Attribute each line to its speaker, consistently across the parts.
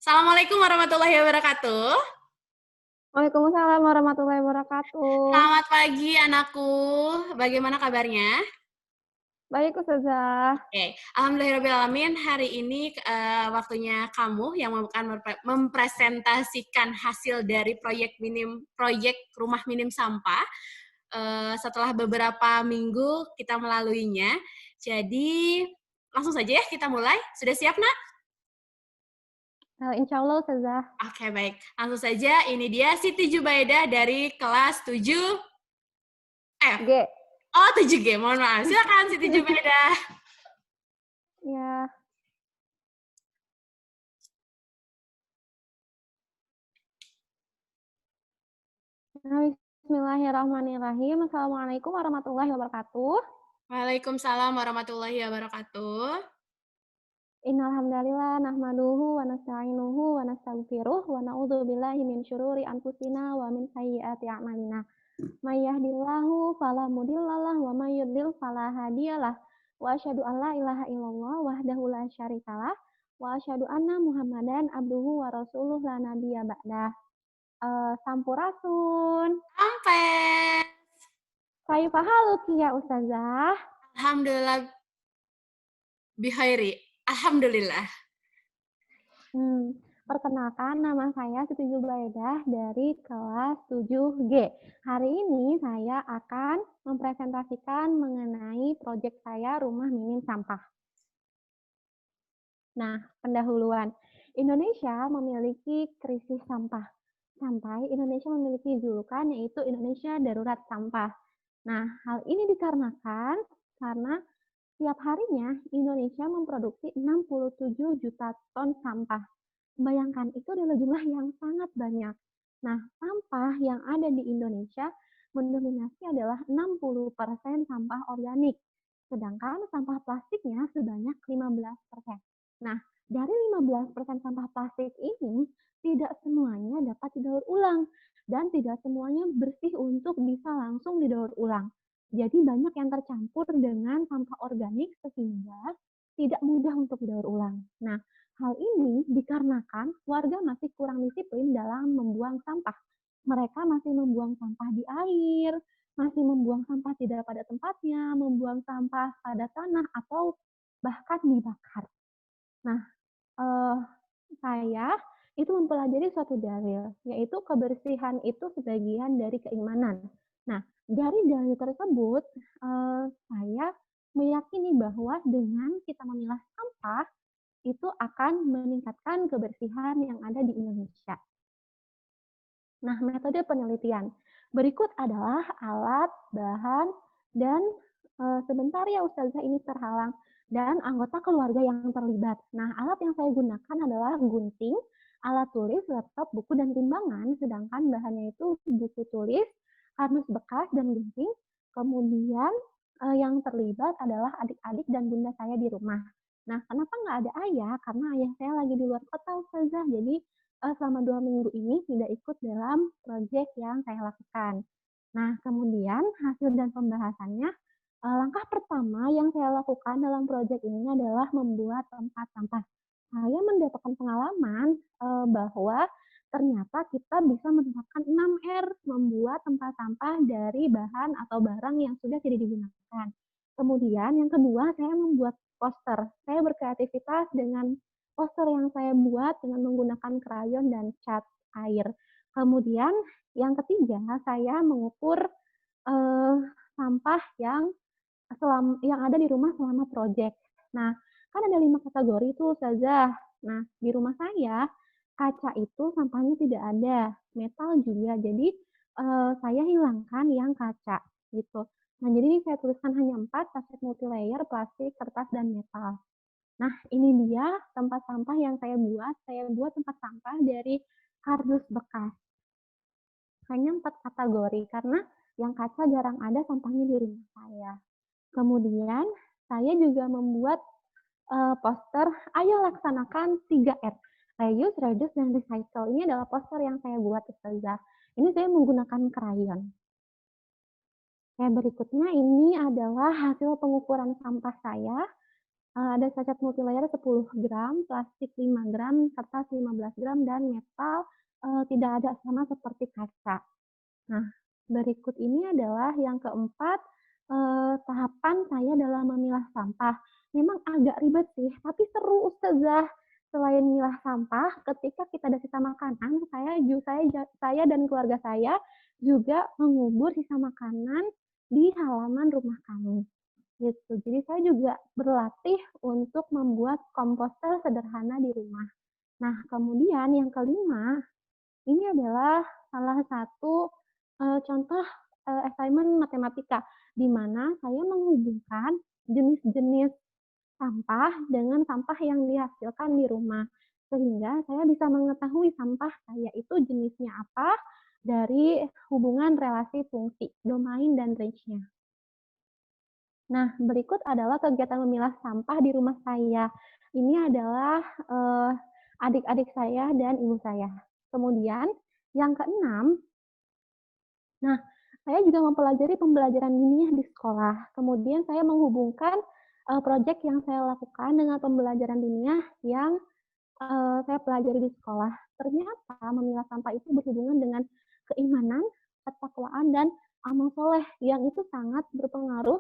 Speaker 1: Assalamualaikum warahmatullahi wabarakatuh.
Speaker 2: Waalaikumsalam warahmatullahi wabarakatuh.
Speaker 1: Selamat pagi anakku. Bagaimana kabarnya?
Speaker 2: Baik, Ustazah.
Speaker 1: Oke, alhamdulillahirobbilalamin. Hari ini waktunya kamu yang akan mempresentasikan hasil dari proyek rumah minim sampah. Setelah beberapa minggu kita melaluinya. Jadi langsung saja ya kita mulai. Sudah siap, Nak?
Speaker 2: Insya Allah, Ustazah.
Speaker 1: Oke, baik. Langsung saja, ini dia Siti Jubaidah dari kelas 7F.
Speaker 2: G.
Speaker 1: Oh, 7G, mohon maaf. Silakan Siti Jubaidah.
Speaker 2: Ya. Bismillahirrahmanirrahim. Assalamualaikum warahmatullahi wabarakatuh.
Speaker 1: Waalaikumsalam warahmatullahi wabarakatuh.
Speaker 2: Innal hamdalillah nahmaduhu wa nasta'inuhu wa nastaghfiruh wa na'udzu billahi min syururi anfusina wa min sayyiati a'malina. May yahdihillahu fala mudhillalah wa may yudhlil fala hadiyalah. Wa asyhadu an la ilaha illallah wahdahu la syarikalah wa asyhadu anna Muhammadan abduhu wa rasuluh la nabiyya ba'dah. Sampurasun.
Speaker 1: Sampai.
Speaker 2: Kaifa haluki ya Ustazah?
Speaker 1: Alhamdulillah bihairi. Alhamdulillah.
Speaker 2: Perkenalkan, nama saya Siti Zubaidah dari kelas 7G. Hari ini saya akan mempresentasikan mengenai proyek saya Rumah Minim Sampah. Nah, pendahuluan. Indonesia memiliki krisis sampah. Sampai Indonesia memiliki julukan yaitu Indonesia Darurat Sampah. Nah, hal ini dikarenakan karena setiap harinya Indonesia memproduksi 67 juta ton sampah. Bayangkan, itu adalah jumlah yang sangat banyak. Nah, sampah yang ada di Indonesia mendominasi adalah 60% sampah organik, sedangkan sampah plastiknya sebanyak 15%. Nah, dari 15% sampah plastik ini, tidak semuanya dapat didaur ulang, dan tidak semuanya bersih untuk bisa langsung didaur ulang. Jadi banyak yang tercampur dengan sampah organik sehingga tidak mudah untuk didaur ulang. Nah, hal ini dikarenakan warga masih kurang disiplin dalam membuang sampah. Mereka masih membuang sampah di air, masih membuang sampah tidak pada tempatnya, membuang sampah pada tanah, atau bahkan dibakar. Nah, saya itu mempelajari suatu dalil, yaitu kebersihan itu sebagian dari keimanan. Nah, dari dalil tersebut, saya meyakini bahwa dengan kita memilah sampah, itu akan meningkatkan kebersihan yang ada di Indonesia. Nah, metode penelitian. Berikut adalah alat, bahan, dan sebentar ya Ustazah ini terhalang, dan anggota keluarga yang terlibat. Nah, alat yang saya gunakan adalah gunting, alat tulis, laptop, buku, dan timbangan, sedangkan bahannya itu buku tulis, kardus bekas, dan gunting. Kemudian yang terlibat adalah adik-adik dan bunda saya di rumah. Nah, kenapa nggak ada ayah? Karena ayah saya lagi di luar kota, Ustazah. Jadi, selama 2 minggu ini tidak ikut dalam proyek yang saya lakukan. Nah, kemudian hasil dan pembahasannya, langkah pertama yang saya lakukan dalam proyek ini adalah membuat tempat sampah. Saya mendapatkan pengalaman bahwa ternyata kita bisa menerapkan 6R, membuat tempat sampah dari bahan atau barang yang sudah tidak digunakan. Kemudian yang kedua, saya membuat poster. Saya berkreativitas dengan poster yang saya buat dengan menggunakan krayon dan cat air. Kemudian yang ketiga, saya mengukur eh, sampah yang ada di rumah selama proyek. Nah, kan ada 5 kategori itu, Ustazah. Nah, di rumah saya, kaca itu sampahnya tidak ada, metal juga. Jadi, saya hilangkan yang kaca, gitu. Nah, jadi ini saya tuliskan hanya 4, kaset multilayer, plastik, kertas, dan metal. Nah, ini dia tempat sampah yang saya buat. Saya buat tempat sampah dari kardus bekas. Hanya 4 kategori, karena yang kaca jarang ada sampahnya di rumah saya. Kemudian saya juga membuat poster, ayo laksanakan 3R. Reuse, reduce, dan recycle. Ini adalah poster yang saya buat, Ustazah. Ini saya menggunakan krayon. Berikutnya ini adalah hasil pengukuran sampah saya. ada cacat multilayer 10 gram, plastik 5 gram, kertas 15 gram, dan metal tidak ada sama seperti kaca. Nah, berikut ini adalah yang keempat, tahapan saya dalam memilah sampah. Memang agak ribet sih, tapi seru Ustazah. Selain milah sampah, ketika kita ada sisa makanan, saya dan keluarga saya juga mengubur sisa makanan di halaman rumah kami. Gitu. Jadi saya juga berlatih untuk membuat komposter sederhana di rumah. Nah, kemudian yang kelima, ini adalah salah satu contoh assignment matematika, di mana saya menghubungkan jenis-jenis sampah dengan sampah yang dihasilkan di rumah. Sehingga saya bisa mengetahui sampah saya itu jenisnya apa dari hubungan relasi fungsi, domain, dan range-nya. Nah, berikut adalah kegiatan memilah sampah di rumah saya. Ini adalah adik-adik saya dan ibu saya. Kemudian yang keenam, nah, saya juga mempelajari pembelajaran ilmiah di sekolah. Kemudian saya menghubungkan proyek yang saya lakukan dengan pembelajaran ilmiah yang saya pelajari di sekolah. Ternyata memilah sampah itu berhubungan dengan keimanan, ketakwaan, dan amal soleh yang itu sangat berpengaruh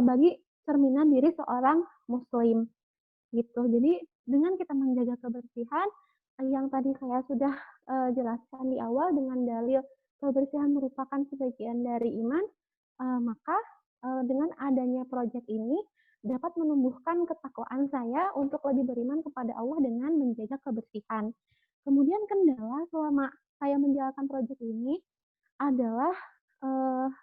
Speaker 2: bagi cerminan diri seorang muslim gitu. Jadi dengan kita menjaga kebersihan yang tadi saya sudah jelaskan di awal dengan dalil kebersihan merupakan sebagian dari iman, maka dengan adanya proyek ini dapat menumbuhkan ketakwaan saya untuk lebih beriman kepada Allah dengan menjaga kebersihan. Kemudian kendala selama saya menjalankan proyek ini adalah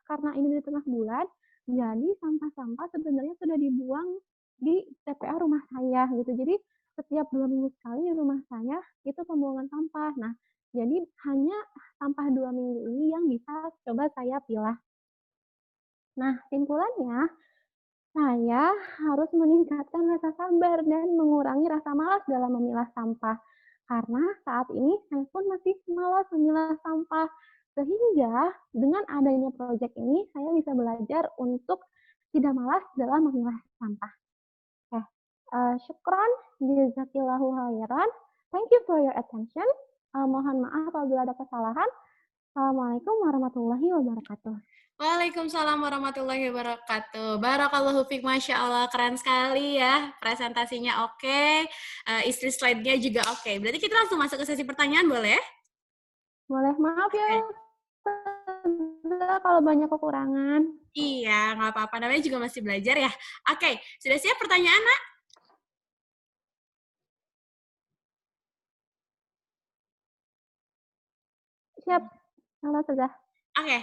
Speaker 2: karena ini di tengah bulan, jadi sampah-sampah sebenarnya sudah dibuang di TPA rumah saya gitu. Jadi setiap 2 minggu sekali di rumah saya itu pembuangan sampah. Nah, jadi hanya sampah 2 minggu ini yang bisa coba saya pilah. Nah, simpulannya saya harus meningkatkan rasa sabar dan mengurangi rasa malas dalam memilah sampah. Karena saat ini saya pun masih malas memilah sampah. Sehingga dengan adanya proyek ini saya bisa belajar untuk tidak malas dalam memilah sampah. Oke, syukron, jazakillahu khairan. Thank you for your attention. Mohon maaf apabila ada kesalahan. Assalamualaikum warahmatullahi wabarakatuh.
Speaker 1: Waalaikumsalam warahmatullahi wabarakatuh. Barakallahu fiik, Masya Allah, keren sekali ya. Presentasinya oke, isi slide-nya juga oke. Berarti kita langsung masuk ke sesi pertanyaan, boleh?
Speaker 2: Boleh, maaf ya kalau banyak kekurangan.
Speaker 1: Iya, nggak apa-apa. Namanya juga masih belajar ya. Oke, sudah siap pertanyaan, Nak?
Speaker 2: Siap. Halo, sudah.
Speaker 1: Oke,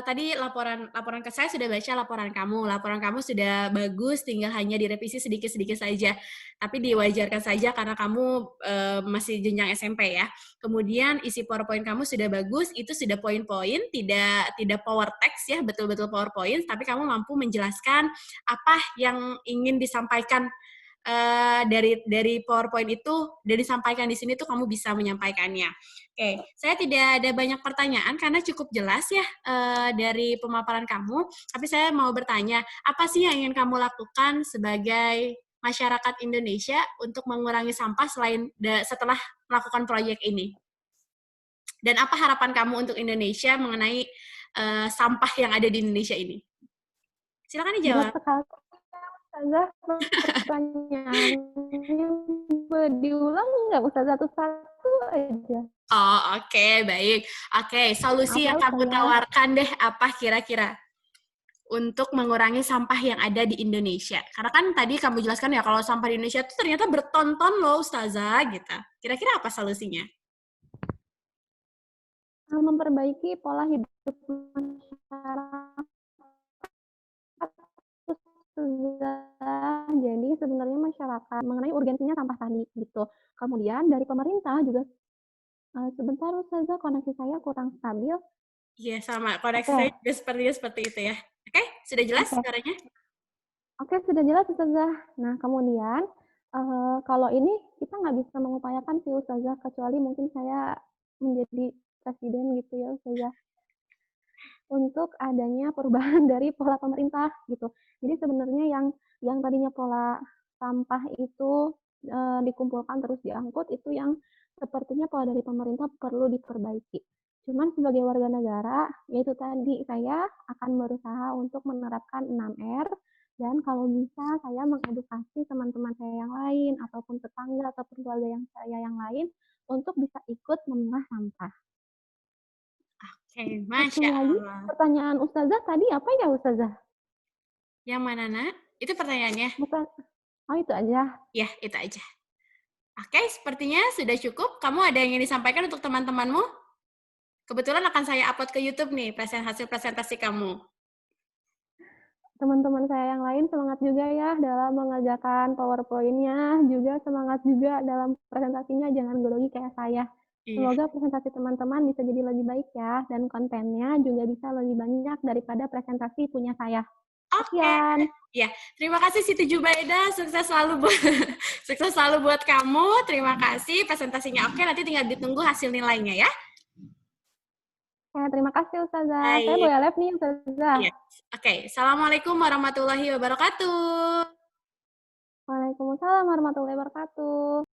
Speaker 1: tadi laporan ke saya sudah baca laporan kamu. Laporan kamu sudah bagus, tinggal hanya direvisi sedikit-sedikit saja. Tapi diwajarkan saja karena kamu masih jenjang SMP ya. Kemudian isi PowerPoint kamu sudah bagus, itu sudah poin-poin, tidak power text ya, betul-betul PowerPoint, tapi kamu mampu menjelaskan apa yang ingin disampaikan dari PowerPoint itu, dari disampaikan di sini tuh kamu bisa menyampaikannya. Oke, saya tidak ada banyak pertanyaan karena cukup jelas ya dari pemaparan kamu. Tapi saya mau bertanya, apa sih yang ingin kamu lakukan sebagai masyarakat Indonesia untuk mengurangi sampah setelah melakukan proyek ini? Dan apa harapan kamu untuk Indonesia mengenai sampah yang ada di Indonesia ini? Silakan
Speaker 2: Berat
Speaker 1: dijawab.
Speaker 2: sekali, Ustazah, pertanyaannya. Boleh diulang nggak, Ustazah, satu-satu aja?
Speaker 1: Oh, oke, baik. Oke, solusi
Speaker 2: Maaf ya,
Speaker 1: yang kamu
Speaker 2: Ustazah.
Speaker 1: tawarkan deh apa kira-kira untuk mengurangi sampah yang ada di Indonesia? Karena kan tadi kamu jelaskan ya kalau sampah di Indonesia itu ternyata bertonton loh, Ustazah, gitu. Kira-kira apa solusinya?
Speaker 2: Memperbaiki pola hidup masyarakat, Ustazah. Jadi sebenarnya masyarakat mengenai urgensinya sampah tadi gitu. Kemudian dari pemerintah juga sebentar Ustazah, koneksi saya kurang stabil.
Speaker 1: Iya, sama. Koneksi
Speaker 2: Oke,
Speaker 1: saya juga sepertinya seperti itu ya. Oke, sudah jelas
Speaker 2: oke.
Speaker 1: suaranya?
Speaker 2: Oke, sudah jelas Ustazah. Nah, kemudian kalau ini kita nggak bisa mengupayakan sih Ustazah, kecuali mungkin saya menjadi presiden gitu ya Ustazah. untuk adanya perubahan dari pola pemerintah gitu. Jadi sebenarnya yang tadinya pola sampah itu, dikumpulkan terus diangkut, itu yang sepertinya pola dari pemerintah perlu diperbaiki. Cuman sebagai warga negara, yaitu tadi saya akan berusaha untuk menerapkan 6R, dan kalau bisa saya mengedukasi teman-teman saya yang lain ataupun tetangga ataupun keluarga saya yang lain untuk bisa ikut memilah sampah.
Speaker 1: Oke,
Speaker 2: Satu
Speaker 1: Masya
Speaker 2: lagi
Speaker 1: Allah.
Speaker 2: pertanyaan Ustazah tadi apa ya Ustazah?
Speaker 1: Yang mana, Nak? Itu pertanyaannya?
Speaker 2: Bukan, oh itu aja.
Speaker 1: Ya, itu aja. Oke, sepertinya sudah cukup. Kamu ada yang ingin disampaikan untuk teman-temanmu? Kebetulan akan saya upload ke YouTube nih, hasil presentasi kamu.
Speaker 2: Teman-teman saya yang lain semangat juga ya dalam mengerjakan PowerPoint-nya, juga semangat juga dalam presentasinya, jangan grogi kayak saya.
Speaker 1: Iya.
Speaker 2: Semoga presentasi teman-teman bisa jadi lebih baik ya, dan kontennya juga bisa lebih banyak daripada presentasi punya saya.
Speaker 1: Oke.
Speaker 2: Sekian.
Speaker 1: Ya, terima kasih Siti Jubaida. Sukses selalu buat sukses selalu buat kamu. Terima kasih presentasinya. Oke, nanti tinggal ditunggu hasil nilainya ya.
Speaker 2: Ya, terima kasih Ustazah. Saya
Speaker 1: Baik.
Speaker 2: boleh live nih Ustazah.
Speaker 1: Iya. Oke, Assalamualaikum warahmatullahi wabarakatuh.
Speaker 2: Waalaikumsalam warahmatullahi wabarakatuh.